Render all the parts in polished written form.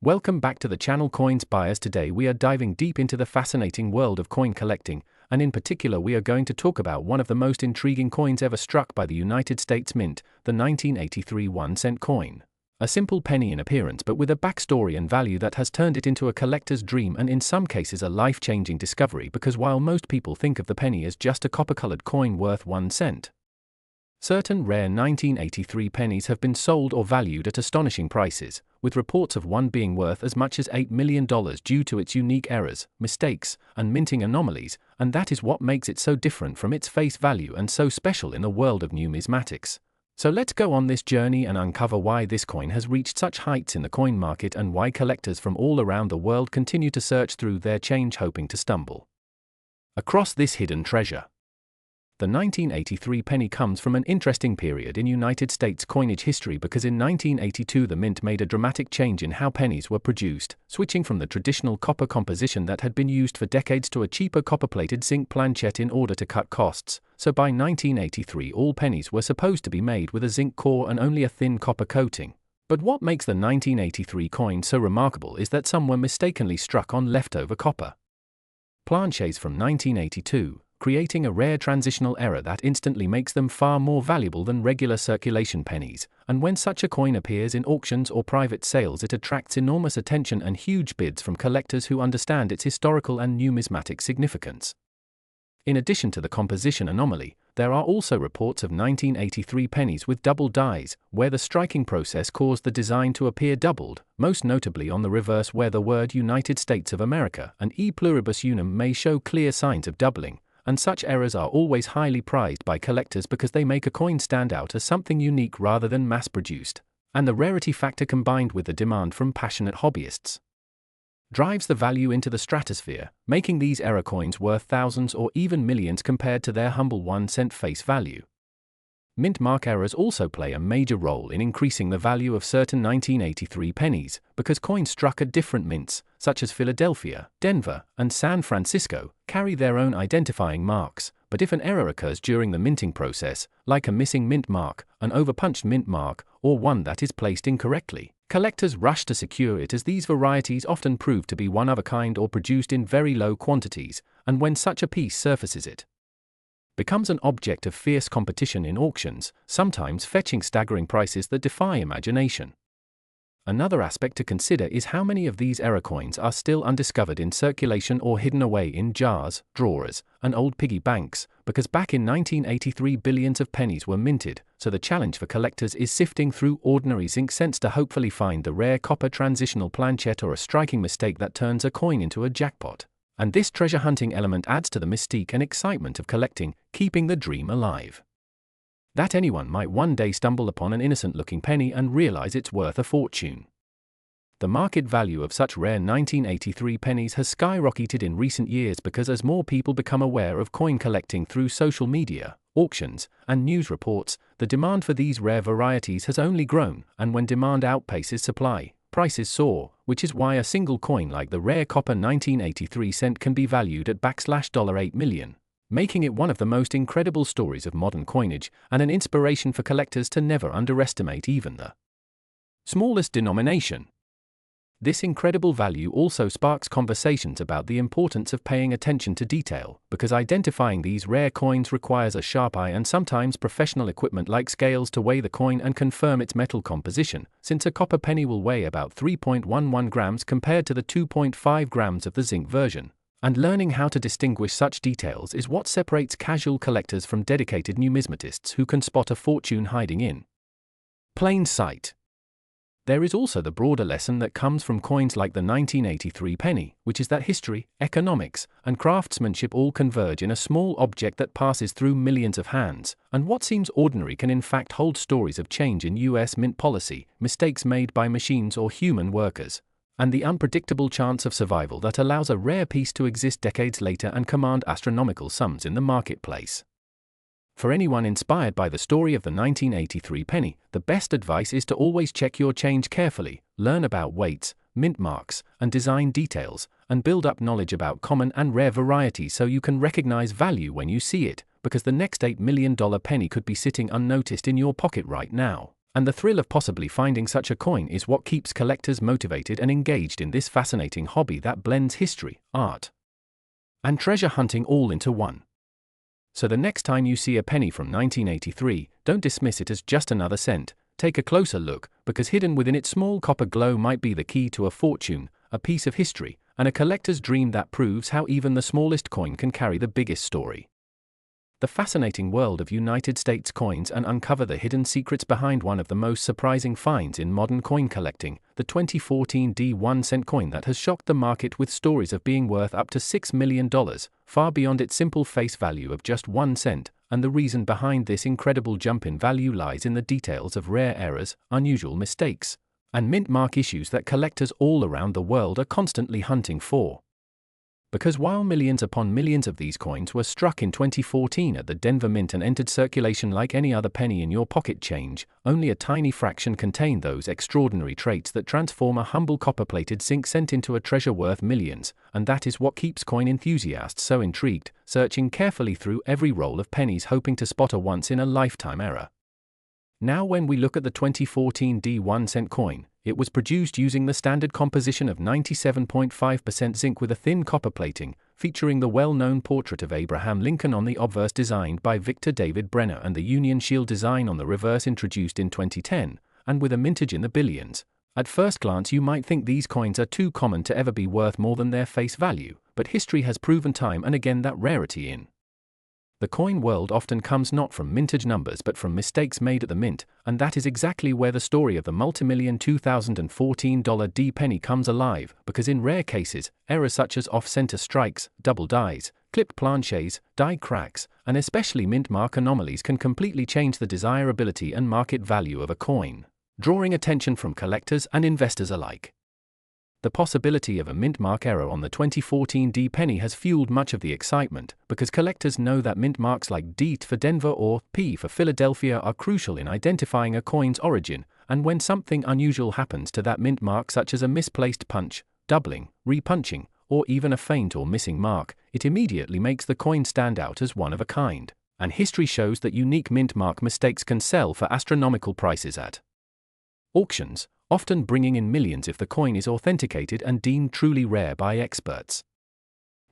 Welcome back to the channel Coins Buyers. Today we are diving deep into the fascinating world of coin collecting, and in particular we are going to talk about one of the most intriguing coins ever struck by the United States Mint, the 1983 1-cent coin. A simple penny in appearance but with a backstory and value that has turned it into a collector's dream and in some cases a life-changing discovery, because while most people think of the penny as just a copper-colored coin worth 1 cent, certain rare 1983 pennies have been sold or valued at astonishing prices, with reports of one being worth as much as $8 million due to its unique errors, mistakes, and minting anomalies, and that is what makes it so different from its face value and so special in the world of numismatics. So let's go on this journey and uncover why this coin has reached such heights in the coin market and why collectors from all around the world continue to search through their change hoping to stumble across this hidden treasure. The 1983 penny comes from an interesting period in United States coinage history, because in 1982 the mint made a dramatic change in how pennies were produced, switching from the traditional copper composition that had been used for decades to a cheaper copper-plated zinc planchet in order to cut costs. So by 1983 all pennies were supposed to be made with a zinc core and only a thin copper coating. But what makes the 1983 coin so remarkable is that some were mistakenly struck on leftover copper planchets from 1982, creating a rare transitional error that instantly makes them far more valuable than regular circulation pennies, and when such a coin appears in auctions or private sales it attracts enormous attention and huge bids from collectors who understand its historical and numismatic significance. In addition to the composition anomaly, there are also reports of 1983 pennies with double dies, where the striking process caused the design to appear doubled, most notably on the reverse where the word United States of America and E pluribus unum may show clear signs of doubling. And such errors are always highly prized by collectors because they make a coin stand out as something unique rather than mass-produced, and the rarity factor combined with the demand from passionate hobbyists drives the value into the stratosphere, making these error coins worth thousands or even millions compared to their humble 1-cent face value. Mint mark errors also play a major role in increasing the value of certain 1983 pennies, because coins struck at different mints, such as Philadelphia, Denver, and San Francisco, carry their own identifying marks, but if an error occurs during the minting process, like a missing mint mark, an overpunched mint mark, or one that is placed incorrectly, collectors rush to secure it, as these varieties often prove to be one of a kind or produced in very low quantities, and when such a piece surfaces it becomes an object of fierce competition in auctions, sometimes fetching staggering prices that defy imagination. Another aspect to consider is how many of these error coins are still undiscovered in circulation or hidden away in jars, drawers, and old piggy banks, because back in 1983 billions of pennies were minted, so the challenge for collectors is sifting through ordinary zinc cents to hopefully find the rare copper transitional planchet or a striking mistake that turns a coin into a jackpot. And this treasure hunting element adds to the mystique and excitement of collecting, keeping the dream alive that anyone might one day stumble upon an innocent-looking penny and realize it's worth a fortune. The market value of such rare 1983 pennies has skyrocketed in recent years because as more people become aware of coin collecting through social media, auctions, and news reports, the demand for these rare varieties has only grown, and when demand outpaces supply, prices soar, which is why a single coin like the rare copper 1983 cent can be valued at $8 million. Making it one of the most incredible stories of modern coinage and an inspiration for collectors to never underestimate even the smallest denomination. This incredible value also sparks conversations about the importance of paying attention to detail, because identifying these rare coins requires a sharp eye and sometimes professional equipment like scales to weigh the coin and confirm its metal composition, since a copper penny will weigh about 3.11 grams compared to the 2.5 grams of the zinc version. And learning how to distinguish such details is what separates casual collectors from dedicated numismatists who can spot a fortune hiding in plain sight. There is also the broader lesson that comes from coins like the 1983 penny, which is that history, economics, and craftsmanship all converge in a small object that passes through millions of hands, and what seems ordinary can in fact hold stories of change in US mint policy, mistakes made by machines or human workers, and the unpredictable chance of survival that allows a rare piece to exist decades later and command astronomical sums in the marketplace. For anyone inspired by the story of the 1983 penny, the best advice is to always check your change carefully, learn about weights, mint marks, and design details, and build up knowledge about common and rare varieties so you can recognize value when you see it, because the next $8 million penny could be sitting unnoticed in your pocket right now. And the thrill of possibly finding such a coin is what keeps collectors motivated and engaged in this fascinating hobby that blends history, art, and treasure hunting all into one. So the next time you see a penny from 1983, don't dismiss it as just another cent. Take a closer look, because hidden within its small copper glow might be the key to a fortune, a piece of history, and a collector's dream that proves how even the smallest coin can carry the biggest story. The fascinating world of United States coins and uncover the hidden secrets behind one of the most surprising finds in modern coin collecting, the 2014 1-cent coin that has shocked the market with stories of being worth up to $6 million, far beyond its simple face value of just 1 cent, and the reason behind this incredible jump in value lies in the details of rare errors, unusual mistakes, and mint mark issues that collectors all around the world are constantly hunting for. Because while millions upon millions of these coins were struck in 2014 at the Denver Mint and entered circulation like any other penny in your pocket change, only a tiny fraction contained those extraordinary traits that transform a humble copper-plated zinc cent into a treasure worth millions, and that is what keeps coin enthusiasts so intrigued, searching carefully through every roll of pennies hoping to spot a once-in-a-lifetime error. Now when we look at the 2014 1-cent coin, it was produced using the standard composition of 97.5% zinc with a thin copper plating, featuring the well-known portrait of Abraham Lincoln on the obverse designed by Victor David Brenner and the Union Shield design on the reverse introduced in 2010, and with a mintage in the billions. At first glance you might think these coins are too common to ever be worth more than their face value, but history has proven time and again that rarity in the coin world often comes not from mintage numbers but from mistakes made at the mint, and that is exactly where the story of the multimillion 2014 D penny comes alive, because in rare cases, errors such as off-center strikes, double dies, clipped planches, die cracks, and especially mint mark anomalies can completely change the desirability and market value of a coin, drawing attention from collectors and investors alike. The possibility of a mint mark error on the 2014 D penny has fueled much of the excitement, because collectors know that mint marks like D for Denver or P for Philadelphia are crucial in identifying a coin's origin, and when something unusual happens to that mint mark, such as a misplaced punch, doubling, repunching, or even a faint or missing mark, it immediately makes the coin stand out as one of a kind. And history shows that unique mint mark mistakes can sell for astronomical prices at auctions, often bringing in millions if the coin is authenticated and deemed truly rare by experts.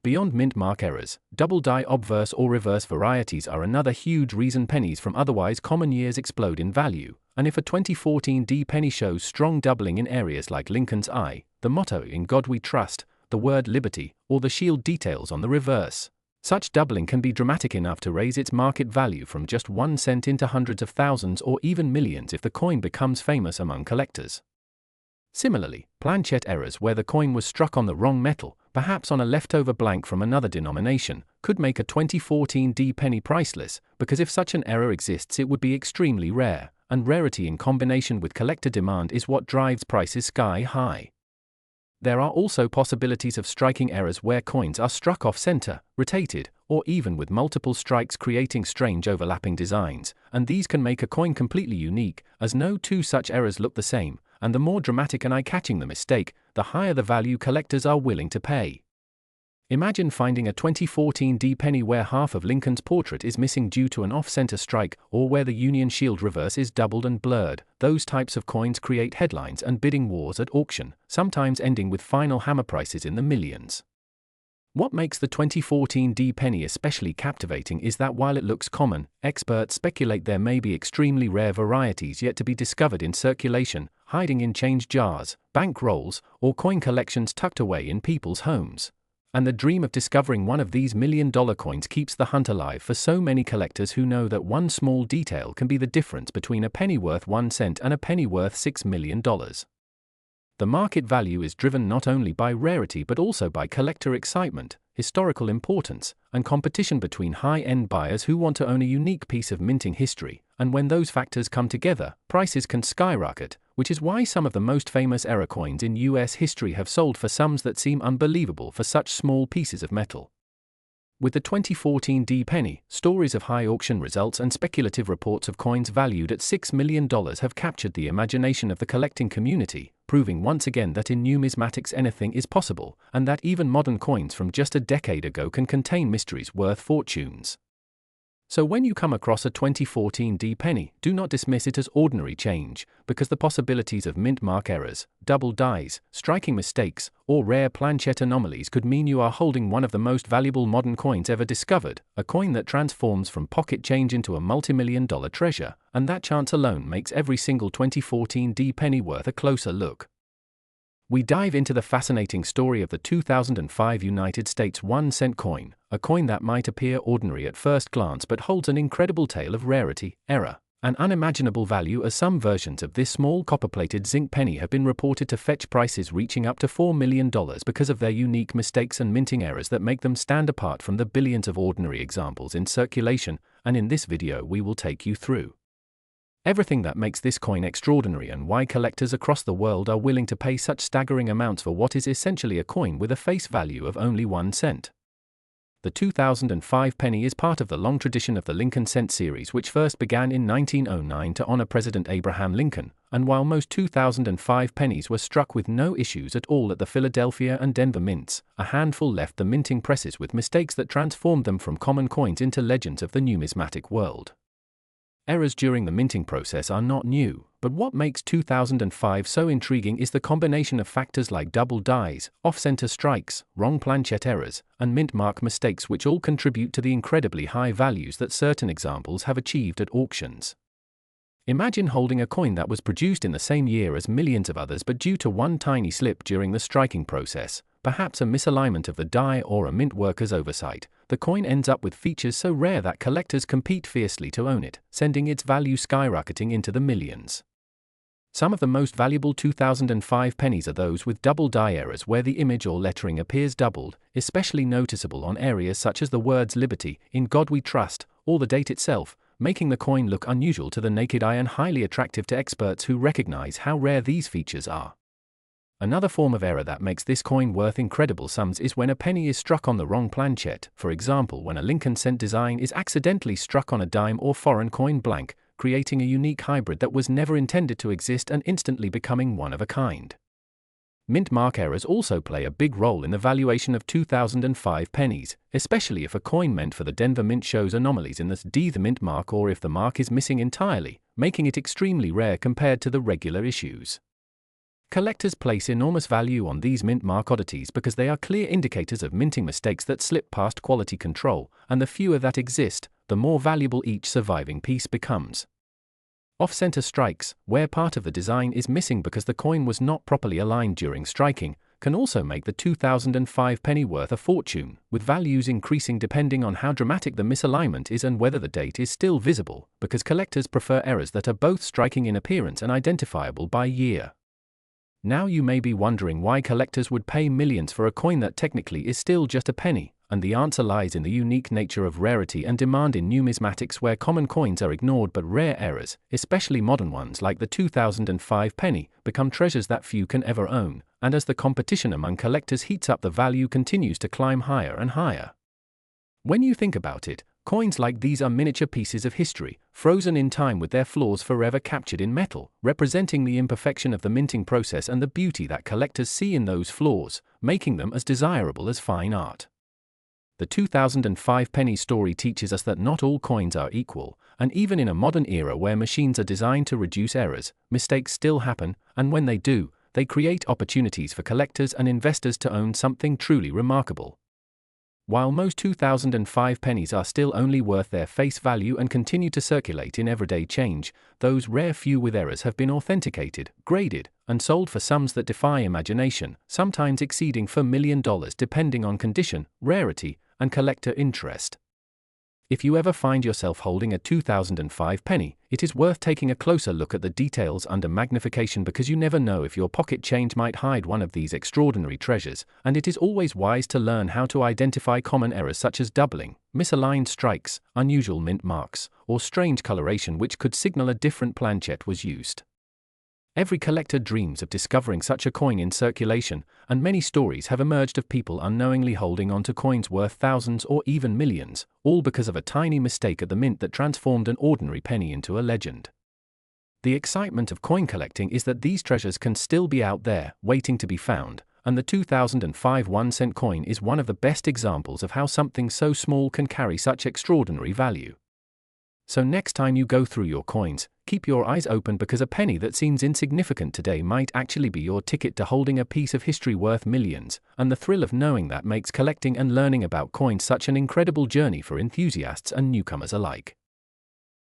Beyond mint mark errors, double die obverse or reverse varieties are another huge reason pennies from otherwise common years explode in value, and if a 2014 D penny shows strong doubling in areas like Lincoln's eye, the motto "In God We Trust," the word liberty, or the shield details on the reverse, such doubling can be dramatic enough to raise its market value from just 1 cent into hundreds of thousands or even millions if the coin becomes famous among collectors. Similarly, planchet errors where the coin was struck on the wrong metal, perhaps on a leftover blank from another denomination, could make a 2014 D penny priceless, because if such an error exists it would be extremely rare, and rarity in combination with collector demand is what drives prices sky high. There are also possibilities of striking errors where coins are struck off-center, rotated, or even with multiple strikes creating strange overlapping designs, and these can make a coin completely unique, as no two such errors look the same, and the more dramatic and eye-catching the mistake, the higher the value collectors are willing to pay. Imagine finding a 2014 D penny where half of Lincoln's portrait is missing due to an off-center strike, or where the Union Shield reverse is doubled and blurred. Those types of coins create headlines and bidding wars at auction, sometimes ending with final hammer prices in the millions. What makes the 2014 D penny especially captivating is that while it looks common, experts speculate there may be extremely rare varieties yet to be discovered in circulation, hiding in change jars, bank rolls, or coin collections tucked away in people's homes. And the dream of discovering one of these million-dollar coins keeps the hunt alive for so many collectors who know that one small detail can be the difference between a penny worth 1 cent and a penny worth $6 million. The market value is driven not only by rarity but also by collector excitement, historical importance, and competition between high-end buyers who want to own a unique piece of minting history, and when those factors come together, prices can skyrocket, which is why some of the most famous error coins in US history have sold for sums that seem unbelievable for such small pieces of metal. With the 2014 D penny, stories of high auction results and speculative reports of coins valued at $6 million have captured the imagination of the collecting community, proving once again that in numismatics anything is possible, and that even modern coins from just a decade ago can contain mysteries worth fortunes. So when you come across a 2014 D penny, do not dismiss it as ordinary change, because the possibilities of mint mark errors, double dies, striking mistakes, or rare planchette anomalies could mean you are holding one of the most valuable modern coins ever discovered, a coin that transforms from pocket change into a multi-million-dollar treasure, and that chance alone makes every single 2014 D penny worth a closer look. We dive into the fascinating story of the 2005 United States 1-cent coin, a coin that might appear ordinary at first glance but holds an incredible tale of rarity, error, and unimaginable value, as some versions of this small copper-plated zinc penny have been reported to fetch prices reaching up to $4 million because of their unique mistakes and minting errors that make them stand apart from the billions of ordinary examples in circulation, and in this video we will take you through everything that makes this coin extraordinary and why collectors across the world are willing to pay such staggering amounts for what is essentially a coin with a face value of only 1 cent. The 2005 penny is part of the long tradition of the Lincoln cent series, which first began in 1909 to honor President Abraham Lincoln, and while most 2005 pennies were struck with no issues at all at the Philadelphia and Denver mints, a handful left the minting presses with mistakes that transformed them from common coins into legends of the numismatic world. Errors during the minting process are not new, but what makes 2005 so intriguing is the combination of factors like double dies, off-center strikes, wrong planchette errors, and mint mark mistakes, which all contribute to the incredibly high values that certain examples have achieved at auctions. Imagine holding a coin that was produced in the same year as millions of others, but due to one tiny slip during the striking process, perhaps a misalignment of the die or a mint worker's oversight, the coin ends up with features so rare that collectors compete fiercely to own it, sending its value skyrocketing into the millions. Some of the most valuable 2005 pennies are those with double die errors where the image or lettering appears doubled, especially noticeable on areas such as the words "Liberty," "In God We Trust," or the date itself, making the coin look unusual to the naked eye and highly attractive to experts who recognize how rare these features are. Another form of error that makes this coin worth incredible sums is when a penny is struck on the wrong planchette, for example when a Lincoln cent design is accidentally struck on a dime or foreign coin blank, creating a unique hybrid that was never intended to exist and instantly becoming one of a kind. Mint mark errors also play a big role in the valuation of 2005 pennies, especially if a coin meant for the Denver Mint shows anomalies in the mint mark or if the mark is missing entirely, making it extremely rare compared to the regular issues. Collectors place enormous value on these mint mark oddities because they are clear indicators of minting mistakes that slip past quality control, and the fewer that exist, the more valuable each surviving piece becomes. Off-center strikes, where part of the design is missing because the coin was not properly aligned during striking, can also make the 2005 penny worth a fortune, with values increasing depending on how dramatic the misalignment is and whether the date is still visible, because collectors prefer errors that are both striking in appearance and identifiable by year. Now you may be wondering why collectors would pay millions for a coin that technically is still just a penny, and the answer lies in the unique nature of rarity and demand in numismatics, where common coins are ignored but rare errors, especially modern ones like the 2005 penny, become treasures that few can ever own, and as the competition among collectors heats up, the value continues to climb higher and higher. When you think about it, coins like these are miniature pieces of history, frozen in time with their flaws forever captured in metal, representing the imperfection of the minting process and the beauty that collectors see in those flaws, making them as desirable as fine art. The 2005 penny story teaches us that not all coins are equal, and even in a modern era where machines are designed to reduce errors, mistakes still happen, and when they do, they create opportunities for collectors and investors to own something truly remarkable. While most 2005 pennies are still only worth their face value and continue to circulate in everyday change, those rare few with errors have been authenticated, graded, and sold for sums that defy imagination, sometimes exceeding $4 million depending on condition, rarity, and collector interest. If you ever find yourself holding a 2005 penny, it is worth taking a closer look at the details under magnification, because you never know if your pocket change might hide one of these extraordinary treasures, and it is always wise to learn how to identify common errors such as doubling, misaligned strikes, unusual mint marks, or strange coloration which could signal a different planchette was used. Every collector dreams of discovering such a coin in circulation, and many stories have emerged of people unknowingly holding onto coins worth thousands or even millions, all because of a tiny mistake at the mint that transformed an ordinary penny into a legend. The excitement of coin collecting is that these treasures can still be out there, waiting to be found, and the 2005 1-cent coin is one of the best examples of how something so small can carry such extraordinary value. So next time you go through your coins, keep your eyes open, because a penny that seems insignificant today might actually be your ticket to holding a piece of history worth millions, and the thrill of knowing that makes collecting and learning about coins such an incredible journey for enthusiasts and newcomers alike.